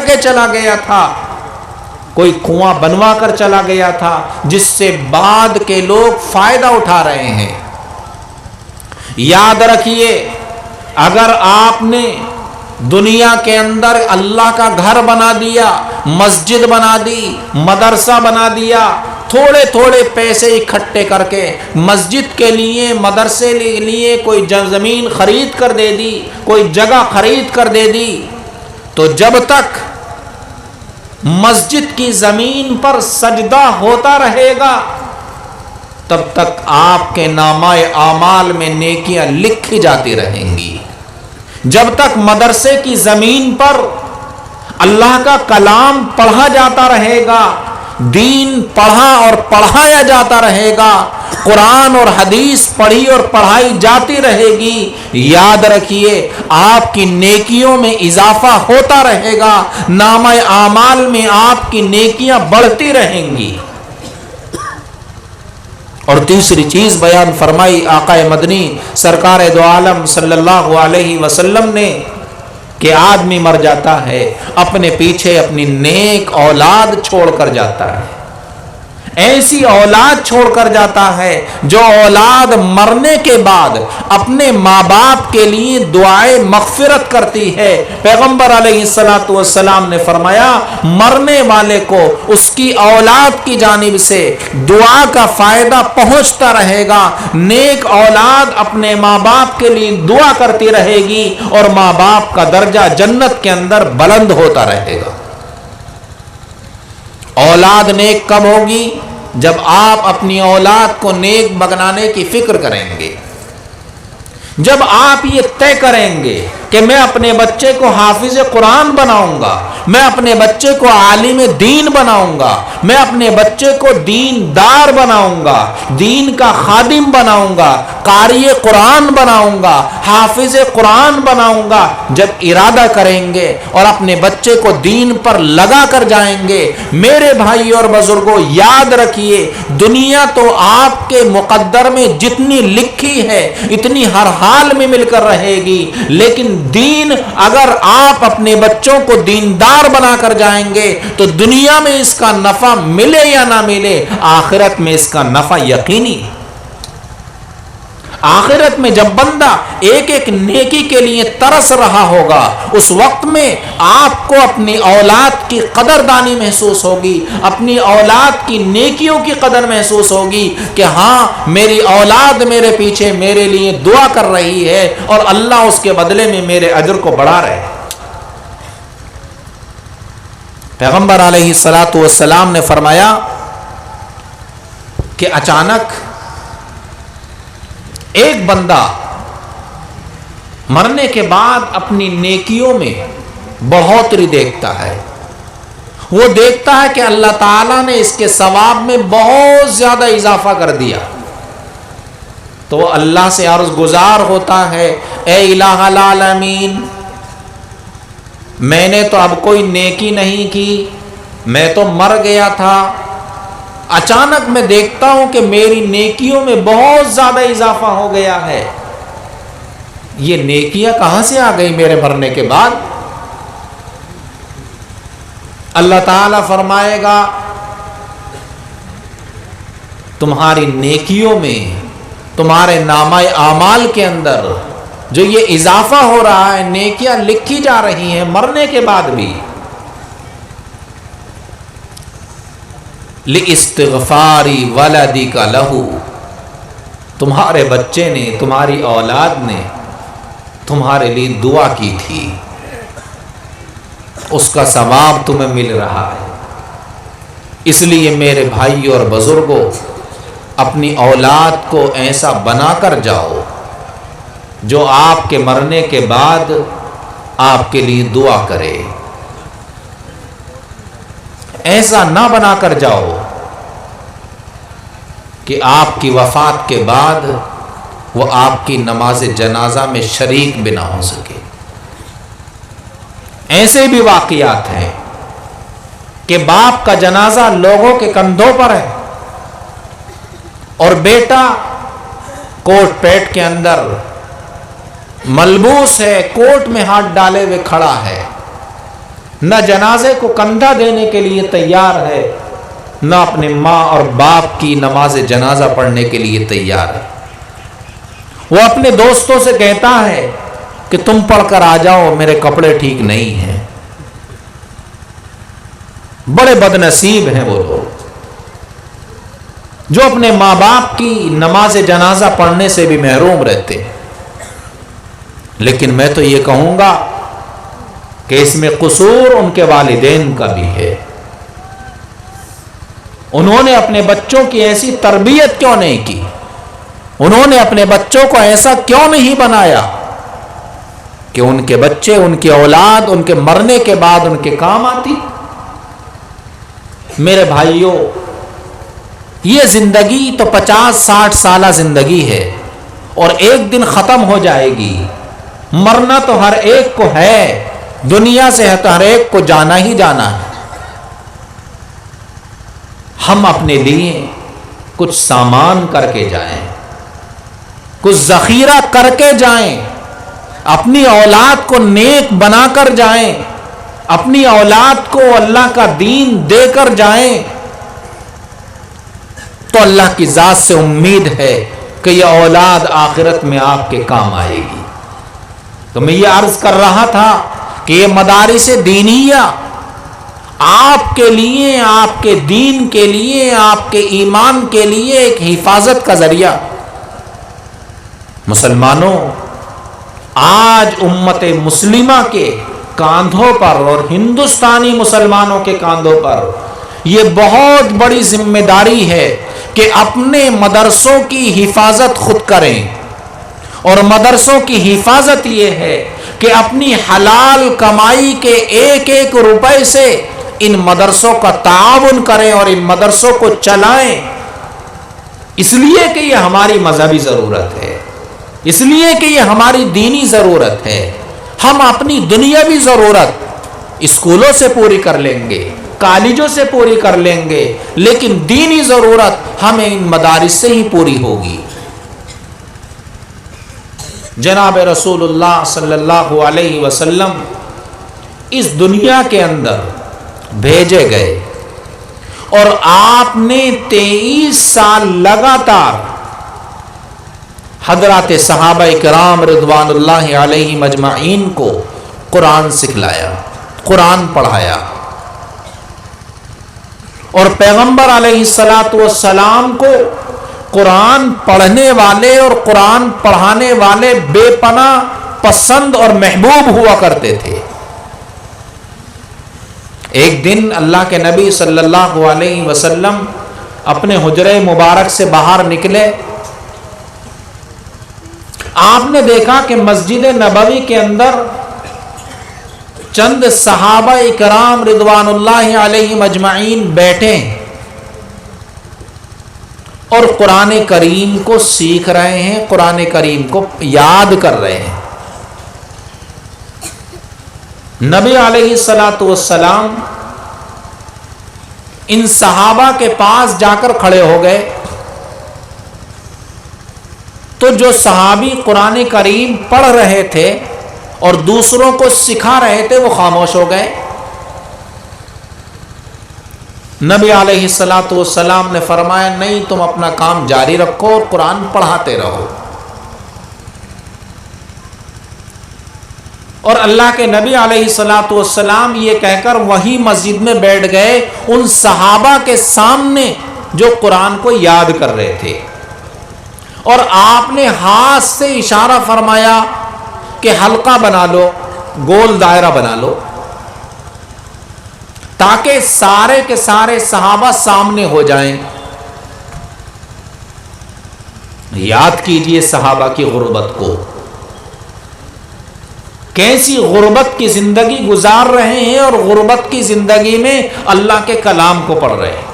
کے چلا گیا تھا، کوئی کنواں بنوا کر چلا گیا تھا جس سے بعد کے لوگ فائدہ اٹھا رہے ہیں۔ یاد رکھیے، اگر آپ نے دنیا کے اندر اللہ کا گھر بنا دیا، مسجد بنا دی، مدرسہ بنا دیا، تھوڑے تھوڑے پیسے اکٹھے کر کے مسجد کے لیے، مدرسے کے لیے کوئی زمین خرید کر دے دی، کوئی جگہ خرید کر دے دی، تو جب تک مسجد کی زمین پر سجدہ ہوتا رہے گا تب تک آپ کے نامہ اعمال میں نیکیاں لکھی جاتی رہیں گی۔ جب تک مدرسے کی زمین پر اللہ کا کلام پڑھا جاتا رہے گا، دین پڑھا اور پڑھایا جاتا رہے گا، قرآن اور حدیث پڑھی اور پڑھائی جاتی رہے گی، یاد رکھیے آپ کی نیکیوں میں اضافہ ہوتا رہے گا، نامہ اعمال میں آپ کی نیکیاں بڑھتی رہیں گی۔ اور تیسری چیز بیان فرمائی آقا مدنی سرکار دو عالم صلی اللہ علیہ وسلم نے کہ آدمی مر جاتا ہے، اپنے پیچھے اپنی نیک اولاد چھوڑ کر جاتا ہے، ایسی اولاد چھوڑ کر جاتا ہے جو اولاد مرنے کے بعد اپنے ماں باپ کے لیے دعائے مغفرت کرتی ہے۔ پیغمبر علیہ الصلوۃ والسلام نے فرمایا مرنے والے کو اس کی اولاد کی جانب سے دعا کا فائدہ پہنچتا رہے گا، نیک اولاد اپنے ماں باپ کے لیے دعا کرتی رہے گی اور ماں باپ کا درجہ جنت کے اندر بلند ہوتا رہے گا۔ اولاد نیک کب ہوگی؟ جب آپ اپنی اولاد کو نیک بنانے کی فکر کریں گے، جب آپ یہ طے کریں گے کہ میں اپنے بچے کو حافظ قرآن بناؤں گا، میں اپنے بچے کو عالم دین بناؤں گا، میں اپنے بچے کو دین دار بناؤں گا، دین کا خادم بناؤں گا، قاری قرآن بناؤں گا، حافظ قرآن بناؤں گا، جب ارادہ کریں گے اور اپنے بچے کو دین پر لگا کر جائیں گے، میرے بھائی اور بزرگوں یاد رکھیے دنیا تو آپ کے مقدر میں جتنی لکھی ہے اتنی ہر حال میں مل کر رہے گی، لیکن دین اگر آپ اپنے بچوں کو دیندار بنا کر جائیں گے تو دنیا میں اس کا نفع ملے یا نہ ملے، آخرت میں اس کا نفع یقینی ہے۔ آخرت میں جب بندہ ایک ایک نیکی کے لیے ترس رہا ہوگا اس وقت میں آپ کو اپنی اولاد کی قدردانی محسوس ہوگی، اپنی اولاد کی نیکیوں کی قدر محسوس ہوگی کہ ہاں میری اولاد میرے پیچھے میرے لیے دعا کر رہی ہے اور اللہ اس کے بدلے میں میرے اجر کو بڑھا رہے ہیں۔ پیغمبر علیہ الصلوۃ والسلام نے فرمایا کہ اچانک ایک بندہ مرنے کے بعد اپنی نیکیوں میں بڑھوتری دیکھتا ہے، وہ دیکھتا ہے کہ اللہ تعالیٰ نے اس کے ثواب میں بہت زیادہ اضافہ کر دیا، تو وہ اللہ سے عرض گزار ہوتا ہے اے الہ العالمین میں نے تو اب کوئی نیکی نہیں کی، میں تو مر گیا تھا، اچانک میں دیکھتا ہوں کہ میری نیکیوں میں بہت زیادہ اضافہ ہو گیا ہے، یہ نیکیاں کہاں سے آ گئی میرے مرنے کے بعد؟ اللہ تعالیٰ فرمائے گا تمہاری نیکیوں میں، تمہارے نامہ اعمال کے اندر جو یہ اضافہ ہو رہا ہے، نیکیاں لکھی جا رہی ہیں مرنے کے بعد بھی، لِاسْتِغْفَارِ وَلَدِكَ لَهُ تمہارے بچے نے، تمہاری اولاد نے تمہارے لیے دعا کی تھی، اس کا ثواب تمہیں مل رہا ہے۔ اس لیے میرے بھائی اور بزرگوں اپنی اولاد کو ایسا بنا کر جاؤ جو آپ کے مرنے کے بعد آپ کے لیے دعا کرے، ایسا نہ بنا کر جاؤ کہ آپ کی وفات کے بعد وہ آپ کی نماز جنازہ میں شریک بھی نہ ہو سکے۔ ایسے بھی واقعات ہیں کہ باپ کا جنازہ لوگوں کے کندھوں پر ہے اور بیٹا کوٹ پیٹ کے اندر ملبوس ہے، کوٹ میں ہاتھ ڈالے ہوئے کھڑا ہے، نہ جنازے کو کندھا دینے کے لیے تیار ہے، نہ اپنے ماں اور باپ کی نماز جنازہ پڑھنے کے لیے تیار ہے۔ وہ اپنے دوستوں سے کہتا ہے کہ تم پڑھ کر آ جاؤ، میرے کپڑے ٹھیک نہیں ہیں۔ بڑے بد نصیب ہیں وہ لوگ جو اپنے ماں باپ کی نماز جنازہ پڑھنے سے بھی محروم رہتے ہیں۔ لیکن میں تو یہ کہوں گا کہ اس میں قصور ان کے والدین کا بھی ہے۔ انہوں نے اپنے بچوں کی ایسی تربیت کیوں نہیں کی؟ انہوں نے اپنے بچوں کو ایسا کیوں نہیں بنایا کہ ان کے بچے، ان کی اولاد ان کے مرنے کے بعد ان کے کام آتی؟ میرے بھائیوں، یہ زندگی تو 50-60 سالہ زندگی ہے اور ایک دن ختم ہو جائے گی۔ مرنا تو ہر ایک کو ہے، دنیا سے تو ہر ایک کو جانا ہی جانا ہے۔ ہم اپنے لیے کچھ سامان کر کے جائیں، کچھ ذخیرہ کر کے جائیں، اپنی اولاد کو نیک بنا کر جائیں، اپنی اولاد کو اللہ کا دین دے کر جائیں، تو اللہ کی ذات سے امید ہے کہ یہ اولاد آخرت میں آپ کے کام آئے گی۔ تو میں یہ عرض کر رہا تھا کہ یہ مدارس دینیہ آپ کے لیے، آپ کے دین کے لیے، آپ کے ایمان کے لیے ایک حفاظت کا ذریعہ۔ مسلمانوں، آج امت مسلمہ کے کاندھوں پر اور ہندوستانی مسلمانوں کے کاندھوں پر یہ بہت بڑی ذمہ داری ہے کہ اپنے مدرسوں کی حفاظت خود کریں، اور مدرسوں کی حفاظت یہ ہے کہ اپنی حلال کمائی کے ایک ایک روپے سے ان مدرسوں کا تعاون کریں اور ان مدرسوں کو چلائیں، اس لیے کہ یہ ہماری مذہبی ضرورت ہے، اس لیے کہ یہ ہماری دینی ضرورت ہے۔ ہم اپنی دنیاوی ضرورت اسکولوں سے پوری کر لیں گے، کالجوں سے پوری کر لیں گے، لیکن دینی ضرورت ہمیں ان مدارس سے ہی پوری ہوگی۔ جناب رسول اللہ صلی اللہ علیہ وسلم اس دنیا کے اندر بھیجے گئے اور آپ نے 23 سال لگاتار حضرات صحابہ کرام رضوان اللہ علیہم اجمعین کو قرآن سکھلایا، قرآن پڑھایا، اور پیغمبر علیہ السلام کو قرآن پڑھنے والے اور قرآن پڑھانے والے بے پناہ پسند اور محبوب ہوا کرتے تھے۔ ایک دن اللہ کے نبی صلی اللہ علیہ وسلم اپنے حجرہ مبارک سے باہر نکلے، آپ نے دیکھا کہ مسجد نبوی کے اندر چند صحابہ کرام رضوان اللہ علیہم اجمعین بیٹھے اور قرآن کریم کو سیکھ رہے ہیں، قرآن کریم کو یاد کر رہے ہیں۔ نبی علیہ السلام ان صحابہ کے پاس جا کر کھڑے ہو گئے، تو جو صحابی قرآن کریم پڑھ رہے تھے اور دوسروں کو سکھا رہے تھے وہ خاموش ہو گئے۔ نبی علیہ السلام نے فرمایا نہیں، تم اپنا کام جاری رکھو اور قرآن پڑھاتے رہو۔ اور اللہ کے نبی علیہ السلام یہ کہہ کر وہی مسجد میں بیٹھ گئے ان صحابہ کے سامنے جو قرآن کو یاد کر رہے تھے، اور آپ نے ہاتھ سے اشارہ فرمایا کہ حلقہ بنا لو، گول دائرہ بنا لو، تاکہ سارے کے سارے صحابہ سامنے ہو جائیں۔ یاد کیجئے صحابہ کی غربت کو، کیسی غربت کی زندگی گزار رہے ہیں اور غربت کی زندگی میں اللہ کے کلام کو پڑھ رہے ہیں۔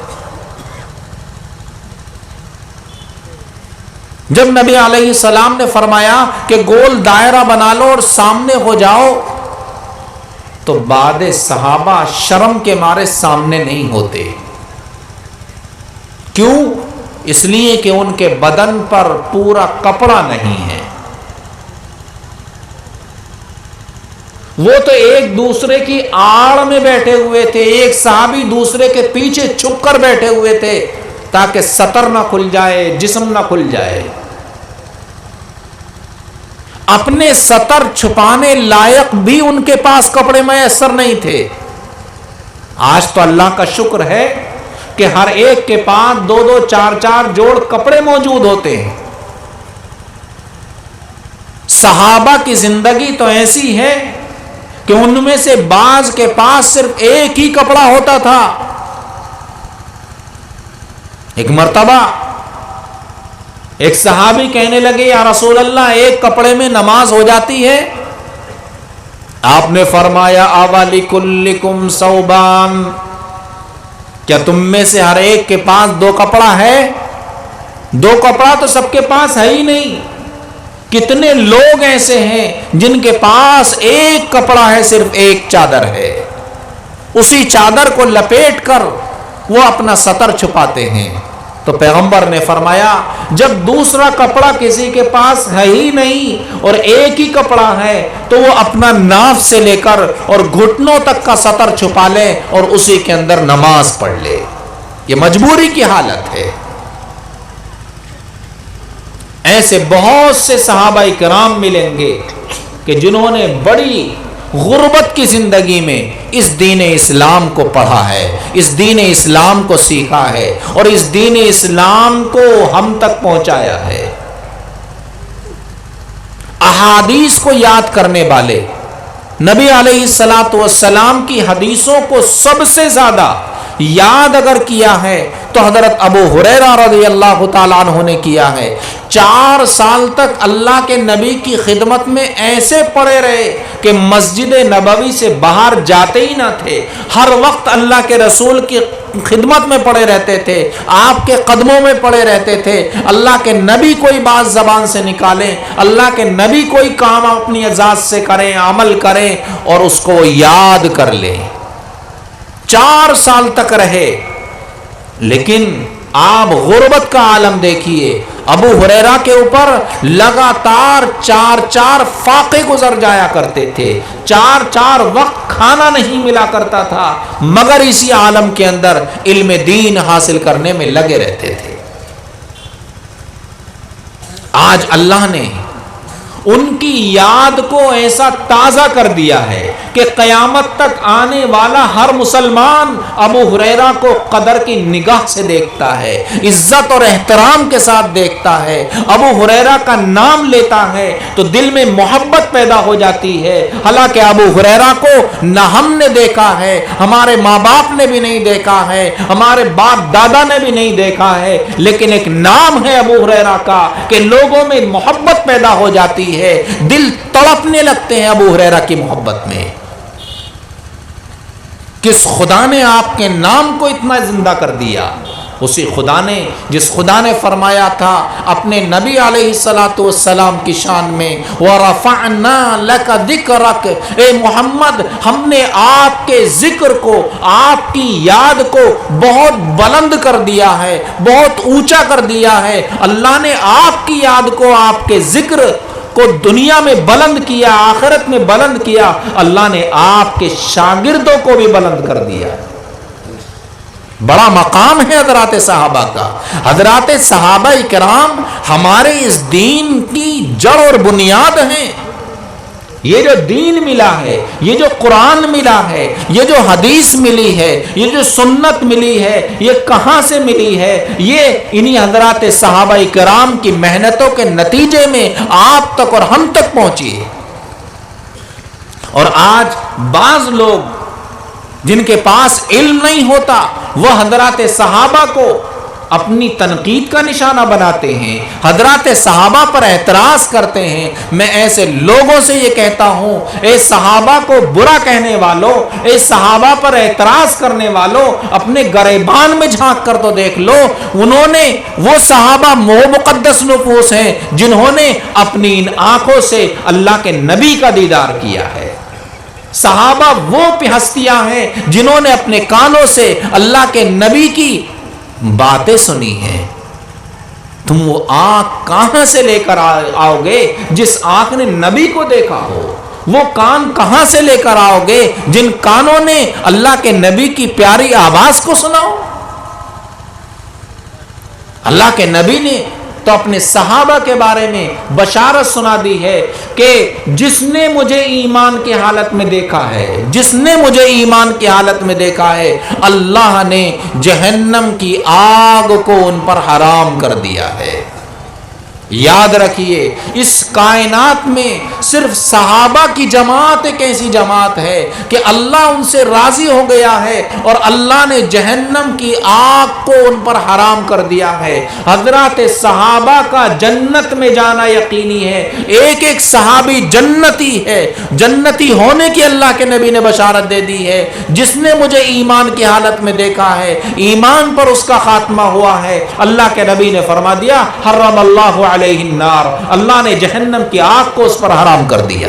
جب نبی علیہ السلام نے فرمایا کہ گول دائرہ بنا لو اور سامنے ہو جاؤ، تو بعد صحابہ شرم کے مارے سامنے نہیں ہوتے۔ کیوں؟ اس لیے کہ ان کے بدن پر پورا کپڑا نہیں ہے۔ وہ تو ایک دوسرے کی آڑ میں بیٹھے ہوئے تھے، ایک صحابی دوسرے کے پیچھے چھپ کر بیٹھے ہوئے تھے تاکہ سطر نہ کھل جائے، جسم نہ کھل جائے۔ اپنے سطر چھپانے لائق بھی ان کے پاس کپڑے میسر نہیں تھے۔ آج تو اللہ کا شکر ہے کہ ہر ایک کے پاس 2 4 جوڑ کپڑے موجود ہوتے ہیں۔ صحابہ کی زندگی تو ایسی ہے کہ ان میں سے بعض کے پاس صرف ایک ہی کپڑا ہوتا تھا۔ ایک مرتبہ ایک صحابی کہنے لگے یا رسول اللہ ایک کپڑے میں نماز ہو جاتی ہے؟ آپ نے فرمایا اَوَلِكُلِّكُمْ ثَوْبَانِ، کیا تم میں سے ہر ایک کے پاس 2 کپڑا ہے؟ 2 کپڑا تو سب کے پاس ہے ہی نہیں۔ کتنے لوگ ایسے ہیں جن کے پاس ایک کپڑا ہے، صرف ایک چادر ہے، اسی چادر کو لپیٹ کر وہ اپنا سطر چھپاتے ہیں۔ تو پیغمبر نے فرمایا جب دوسرا کپڑا کسی کے پاس ہے ہی نہیں اور ایک ہی کپڑا ہے تو وہ اپنا ناف سے لے کر اور گھٹنوں تک کا سطر چھپا لے اور اسی کے اندر نماز پڑھ لے۔ یہ مجبوری کی حالت ہے۔ ایسے بہت سے صحابہ کرام ملیں گے کہ جنہوں نے بڑی غربت کی زندگی میں اس دین اسلام کو پڑھا ہے، اس دین اسلام کو سیکھا ہے اور اس دین اسلام کو ہم تک پہنچایا ہے۔ احادیث کو یاد کرنے والے، نبی علیہ الصلوۃ والسلام کی حدیثوں کو سب سے زیادہ یاد اگر کیا ہے تو حضرت ابو ہریرہ رضی اللہ تعالیٰ عنہ نے کیا ہے۔ 4 سال تک اللہ کے نبی کی خدمت میں ایسے پڑے رہے کہ مسجد نبوی سے باہر جاتے ہی نہ تھے، ہر وقت اللہ کے رسول کی خدمت میں پڑے رہتے تھے، آپ کے قدموں میں پڑے رہتے تھے۔ اللہ کے نبی کوئی بات زبان سے نکالیں، اللہ کے نبی کوئی کام اپنی ذات سے کریں، عمل کریں اور اس کو یاد کر لیں۔ 4 سال تک رہے، لیکن آپ غربت کا عالم دیکھیے۔ ابو ہریرہ کے اوپر لگاتار 4 فاقے گزر جایا کرتے تھے، 4 وقت کھانا نہیں ملا کرتا تھا، مگر اسی عالم کے اندر علم دین حاصل کرنے میں لگے رہتے تھے۔ آج اللہ نے ان کی یاد کو ایسا تازہ کر دیا ہے کہ قیامت تک آنے والا ہر مسلمان ابو ہریرہ کو قدر کی نگاہ سے دیکھتا ہے، عزت اور احترام کے ساتھ دیکھتا ہے۔ ابو ہریرہ کا نام لیتا ہے تو دل میں محبت پیدا ہو جاتی ہے۔ حالانکہ ابو ہریرہ کو نہ ہم نے دیکھا ہے، ہمارے ماں باپ نے بھی نہیں دیکھا ہے، ہمارے باپ دادا نے بھی نہیں دیکھا ہے، لیکن ایک نام ہے ابو ہریرہ کا کہ لوگوں میں محبت پیدا ہو جاتی ہے، دل تڑپنے لگتے ہیں ابو ہریرہ کی محبت میں۔ کس خدا نے آپ کے نام کو اتنا زندہ کر دیا؟ اسی خدا نے جس خدا نے فرمایا تھا اپنے نبی علیہ الصلوۃ والسلام کی شان میں وَرَفَعْنَا لَكَ ذِكْرَكَ، اے محمد ہم نے آپ کے ذکر کو، آپ کی یاد کو بہت بلند کر دیا ہے، بہت اونچا کر دیا ہے۔ اللہ نے آپ کی یاد کو، آپ کے ذکر کو دنیا میں بلند کیا، آخرت میں بلند کیا۔ اللہ نے آپ کے شاگردوں کو بھی بلند کر دیا۔ بڑا مقام ہے حضرات صحابہ کا۔ حضرات صحابہ کرام ہمارے اس دین کی جڑ اور بنیاد ہیں۔ یہ جو دین ملا ہے، یہ جو قرآن ملا ہے، یہ جو حدیث ملی ہے، یہ جو سنت ملی ہے، یہ کہاں سے ملی ہے؟ یہ انہی حضرات صحابہ کرام کی محنتوں کے نتیجے میں آپ تک اور ہم تک پہنچی ہے۔ اور آج بعض لوگ جن کے پاس علم نہیں ہوتا وہ حضرات صحابہ کو اپنی تنقید کا نشانہ بناتے ہیں، حضرات صحابہ پر اعتراض کرتے ہیں۔ میں ایسے لوگوں سے یہ کہتا ہوں، اے صحابہ کو برا کہنے والوں، اے صحابہ پر اعتراض کرنے والوں، اپنے گریبان میں جھانک کر تو دیکھ لو، انہوں نے وہ صحابہ مقدس نفوس ہیں جنہوں نے اپنی ان آنکھوں سے اللہ کے نبی کا دیدار کیا ہے۔ صحابہ وہ ہستیاں ہیں جنہوں نے اپنے کانوں سے اللہ کے نبی کی باتیں سنی ہیں۔ تم وہ آنکھ کہاں سے لے کر آؤ گے جس آنکھ نے نبی کو دیکھا ہو؟ وہ کان کہاں سے لے کر آؤ گے جن کانوں نے اللہ کے نبی کی پیاری آواز کو سنا ہو؟ اللہ کے نبی نے تو اپنے صحابہ کے بارے میں بشارت سنا دی ہے کہ جس نے مجھے ایمان کی حالت میں دیکھا ہے، جس نے مجھے ایمان کی حالت میں دیکھا ہے، اللہ نے جہنم کی آگ کو ان پر حرام کر دیا ہے۔ یاد رکھیے، اس کائنات میں صرف صحابہ کی جماعت ایک ایسی جماعت ہے کہ اللہ ان سے راضی ہو گیا ہے اور اللہ نے جہنم کی آگ کو ان پر حرام کر دیا ہے۔ حضرات صحابہ کا جنت میں جانا یقینی ہے، ایک ایک صحابی جنتی ہے، جنتی ہونے کی اللہ کے نبی نے بشارت دے دی ہے۔ جس نے مجھے ایمان کی حالت میں دیکھا ہے، ایمان پر اس کا خاتمہ ہوا ہے، اللہ کے نبی نے فرما دیا حرم اللہ علیہ النار، اللہ نے جہنم کی آگ کو اس پر حرام کر دیا۔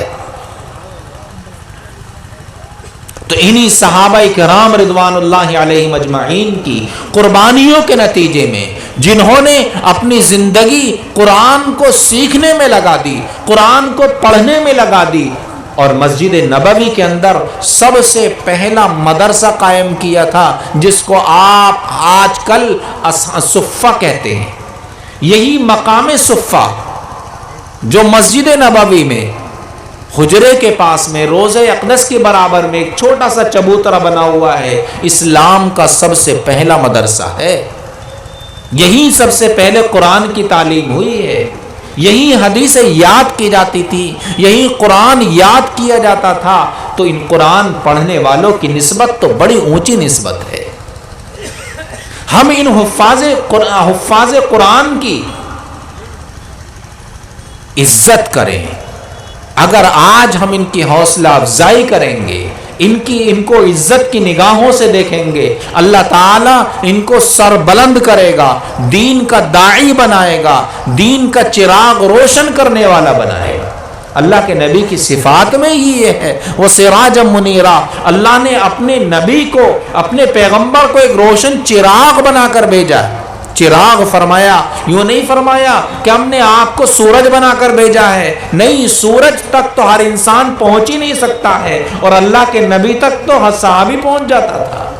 تو انہی صحابہ کرام رضوان اللہ علیہم اجمعین کی قربانیوں کے نتیجے میں، جنہوں نے اپنی زندگی قرآن کو سیکھنے میں لگا دی، قرآن کو پڑھنے میں لگا دی، اور مسجد نبوی کے اندر سب سے پہلا مدرسہ قائم کیا تھا جس کو آپ آج کل صفہ کہتے ہیں۔ یہی مقام صفہ جو مسجد نبوی میں حجرے کے پاس میں روضہ اقدس کے برابر میں ایک چھوٹا سا چبوترا بنا ہوا ہے، اسلام کا سب سے پہلا مدرسہ ہے۔ یہی سب سے پہلے قرآن کی تعلیم ہوئی ہے، یہی حدیث یاد کی جاتی تھی، یہی قرآن یاد کیا جاتا تھا۔ تو ان قرآن پڑھنے والوں کی نسبت تو بڑی اونچی نسبت ہے۔ ہم ان حفاظ قرآن کی عزت کریں۔ اگر آج ہم ان کی حوصلہ افزائی کریں گے، ان کو عزت کی نگاہوں سے دیکھیں گے، اللہ تعالیٰ ان کو سر بلند کرے گا، دین کا داعی بنائے گا، دین کا چراغ روشن کرنے والا بنائے گا۔ اللہ کے نبی کی صفات میں ہی یہ ہے، وہ سراج منیرا، اللہ نے اپنے نبی کو، اپنے پیغمبر کو ایک روشن چراغ بنا کر بھیجا ہے۔ چراغ فرمایا، یوں نہیں فرمایا کہ ہم نے آپ کو سورج بنا کر بھیجا ہے، نہیں، سورج تک تو ہر انسان پہنچ ہی نہیں سکتا ہے، اور اللہ کے نبی تک تو ہر صحابی پہنچ جاتا تھا۔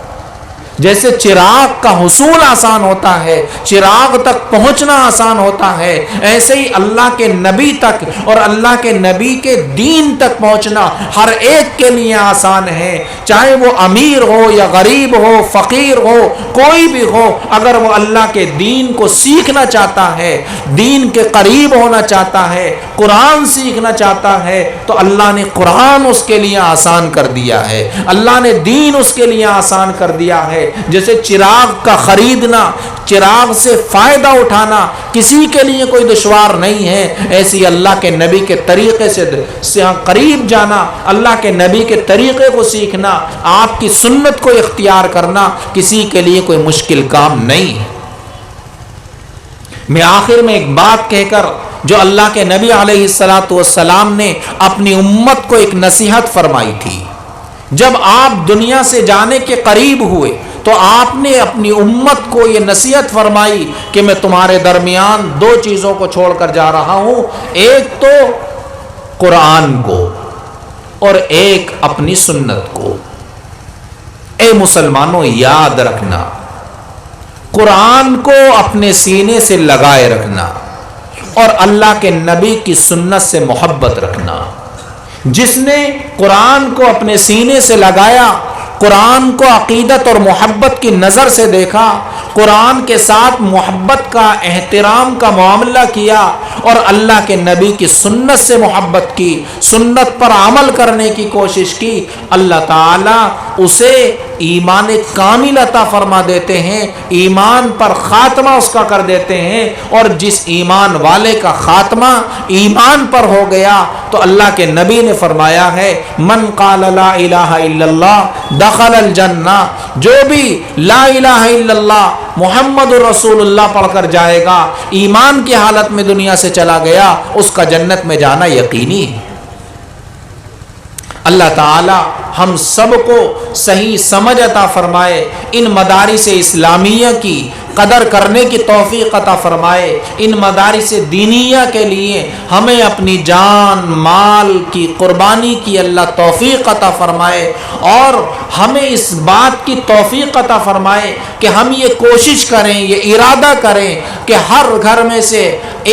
جیسے چراغ کا حصول آسان ہوتا ہے، چراغ تک پہنچنا آسان ہوتا ہے، ایسے ہی اللہ کے نبی تک اور اللہ کے نبی کے دین تک پہنچنا ہر ایک کے لیے آسان ہے، چاہے وہ امیر ہو یا غریب ہو، فقیر ہو، کوئی بھی ہو، اگر وہ اللہ کے دین کو سیکھنا چاہتا ہے، دین کے قریب ہونا چاہتا ہے، قرآن سیکھنا چاہتا ہے، تو اللہ نے قرآن اس کے لیے آسان کر دیا ہے، اللہ نے دین اس کے لیے آسان کر دیا ہے۔ جیسے چراغ کا خریدنا، چراغ سے فائدہ اٹھانا کسی کے لیے کوئی دشوار نہیں ہے، ایسی اللہ کے نبی کے طریقے سے قریب جانا، اللہ کے نبی کے طریقے کو سیکھنا، آپ کی سنت کو اختیار کرنا کسی کے لیے کوئی مشکل کام نہیں ہے۔ میں آخر میں ایک بات کہہ کر، جو اللہ کے نبی علیہ السلام نے اپنی امت کو ایک نصیحت فرمائی تھی، جب آپ دنیا سے جانے کے قریب ہوئے تو آپ نے اپنی امت کو یہ نصیحت فرمائی کہ میں تمہارے درمیان دو چیزوں کو چھوڑ کر جا رہا ہوں، ایک تو قرآن کو اور ایک اپنی سنت کو۔ اے مسلمانوں، یاد رکھنا، قرآن کو اپنے سینے سے لگائے رکھنا اور اللہ کے نبی کی سنت سے محبت رکھنا۔ جس نے قرآن کو اپنے سینے سے لگایا، قرآن کو عقیدت اور محبت کی نظر سے دیکھا، قرآن کے ساتھ محبت کا، احترام کا معاملہ کیا اور اللہ کے نبی کی سنت سے محبت کی، سنت پر عمل کرنے کی کوشش کی، اللہ تعالیٰ اسے ایمان کامل عطا فرما دیتے ہیں، ایمان پر خاتمہ اس کا کر دیتے ہیں، اور جس ایمان والے کا خاتمہ ایمان پر ہو گیا تو اللہ کے نبی نے فرمایا ہے، من قال لا الہ الا اللہ دخل الجنہ، جو بھی لا الہ الا اللہ محمد رسول اللہ پڑھ کر جائے گا، ایمان کی حالت میں دنیا سے چلا گیا، اس کا جنت میں جانا یقینی ہے۔ اللہ تعالی ہم سب کو صحیح سمجھ عطا فرمائے، ان مدارس اسلامیہ کی قدر کرنے کی توفیق عطا فرمائے۔ ان مدارس دینیہ کے لیے ہمیں اپنی جان مال کی قربانی کی اللہ توفیق عطا فرمائے، اور ہمیں اس بات کی توفیق عطا فرمائے کہ ہم یہ کوشش کریں، یہ ارادہ کریں کہ ہر گھر میں سے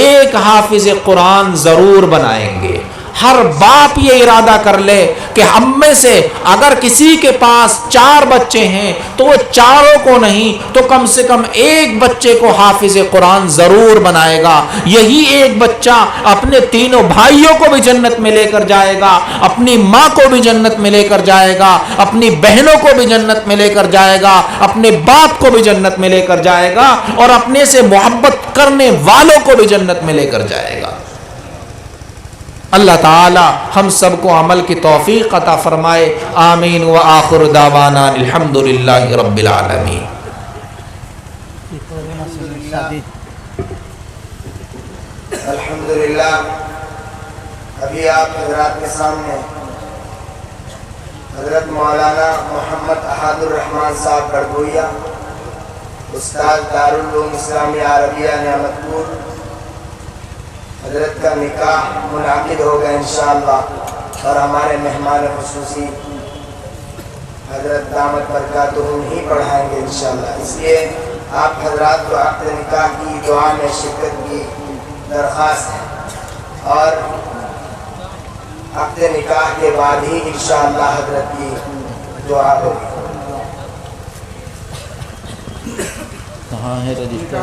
ایک حافظ قرآن ضرور بنائیں گے۔ ہر باپ یہ ارادہ کر لے کہ ہم میں سے اگر کسی کے پاس 4 بچے ہیں تو وہ چاروں کو نہیں تو کم سے کم ایک بچے کو حافظ قرآن ضرور بنائے گا۔ یہی ایک بچہ اپنے تینوں بھائیوں کو بھی جنت میں لے کر جائے گا، اپنی ماں کو بھی جنت میں لے کر جائے گا، اپنی بہنوں کو بھی جنت میں لے کر جائے گا، اپنے باپ کو بھی جنت میں لے کر جائے گا، اور اپنے سے محبت کرنے والوں کو بھی جنت میں لے کر جائے گا۔ اللہ تعالی ہم سب کو عمل کی توفیق عطا فرمائے، آمین۔ وآخر دعوانا الحمدللہ رب العالمین۔ الحمدللہ، ابھی آپ حضرات کے سامنے حضرت مولانا محمد احد الرحمن صاحب گڑگویا، استاد دارالعلوم اسلامیہ عربیہ نعمت پور، حضرت کا نکاح منعقد ہوگا انشاءاللہ، اور ہمارے مہمان خصوصی حضرت دامت برکاتہم ہی پڑھائیں گے انشاءاللہ۔ اس لیے آپ حضرات کو عقد نکاح کی دعا میں شرکت کی درخواست ہے، اور عقد نکاح کے بعد ہی انشاءاللہ حضرت کی دعا ہوگی۔ کہاں ہے رجسٹر؟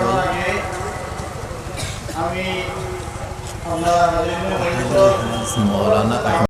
مولانا